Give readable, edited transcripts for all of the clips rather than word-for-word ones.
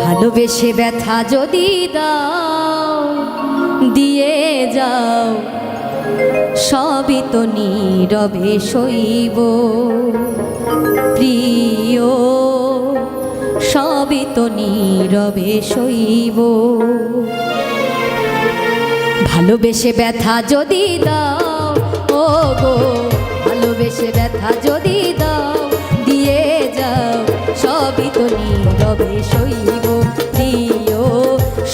ভালোবেসে ব্যথা যদি দাও দিয়ে যাও, সবই তো নীরবে সইব প্রিয়, সবই তো নীরবে সইব। ভালোবেসে ব্যথা যদি দাও, ও গো ভালোবেসে ব্যথা যদি দাও দিয়ে যাও, সবই তো নীরবে সইব প্রিয়,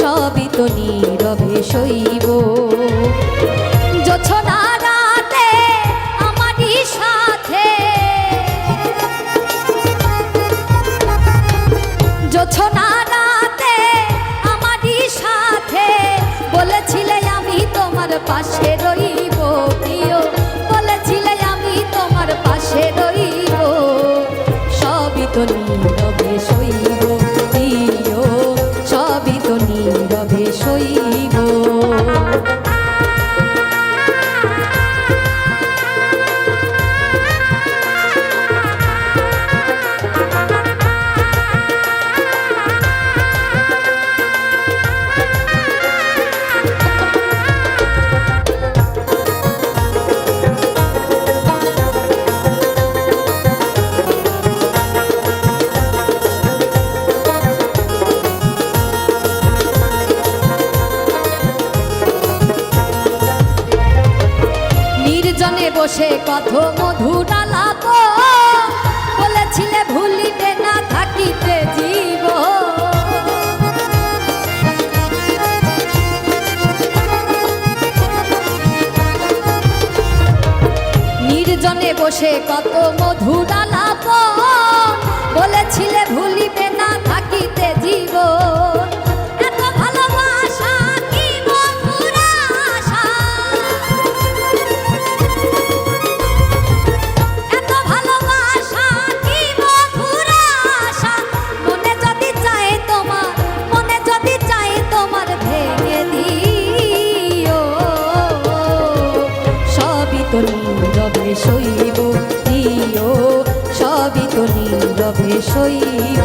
সবই তো নীরবে সইব। জোছনা রাতে আমারই সাথে, জোছনা রাতে আমারই সাথে বলেছিলে আমি তোমার পাশে রইব প্রিয়, বলেছিলে আমি তোমার পাশে রইব, সবই তো নীরবে সইব প্রিয়, সবই তো নীরবে সইব। নির্জনে বসে কত মধুর আলাপ, বলেছিলে ভুলিবে না থাকিতে জীব। নির্জনে বসে কত মধুর আলাপ, বলেছিলে ভুলিবে না থাকিতে জীব। নীরবে সইব প্রিয়, সবই তো নীরবে সইব।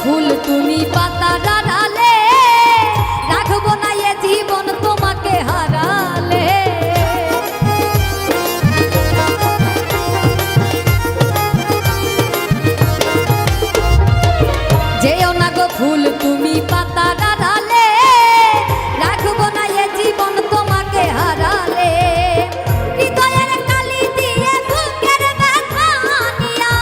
ফুল তুমি পাতা ডালে, রাখবো না এ জীবন তোমাকে হারালে। যেও না গো ফুল তুমি পাতা ডালে, রাখবো না এ জীবন তোমাকে হারালে। হৃদয়ের কালি দিয়ে বুকের ব্যথা নিয়া,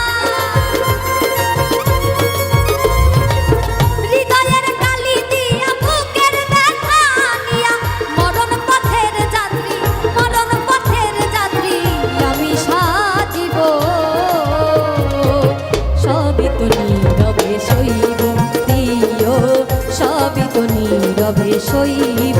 নীরবে সইব।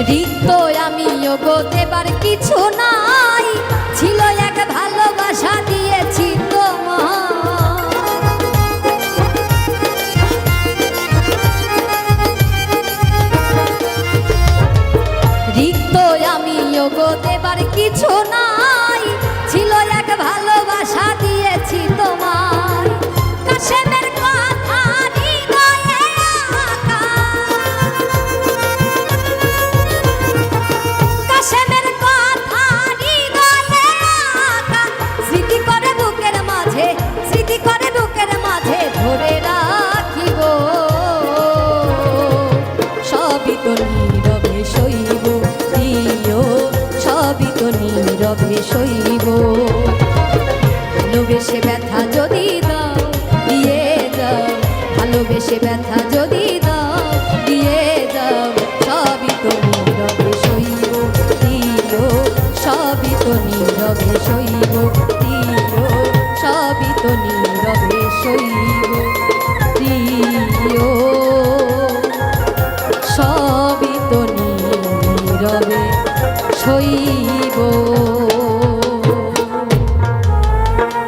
রিক্ত আমি গো দেবার কিছু নাই, ছিল এক ভালোবাসা দিয়েছি তোমার। রিক্ত আমি গো দেবার কিছু নাই, ছিল এক ভালোবাসা দিয়েছি তোমায়। কাশেমের কথা হৃদয়ে আঁকা, কাশেমের কথা হৃদয়ে আঁকা, স্মৃতি করে বুকের মাঝে, স্মৃতি করে বুকের মাঝে ধরে রাখিব। সবই তো নীরবে সইব প্রিয়, সবই তো নীরবে সইব। ভালোবেসে ব্যথা যদি দাও দিয়ে যাও, ভালোবেসে ব্যথা যদি দাও দিয়ে যাও, সবই তো নীরবে সইব প্রিয়, সবই তো নীরবে সইব প্রিয়, সবই তো নীরবে সইব প্রিয়, সবই তো নীরবে সইব।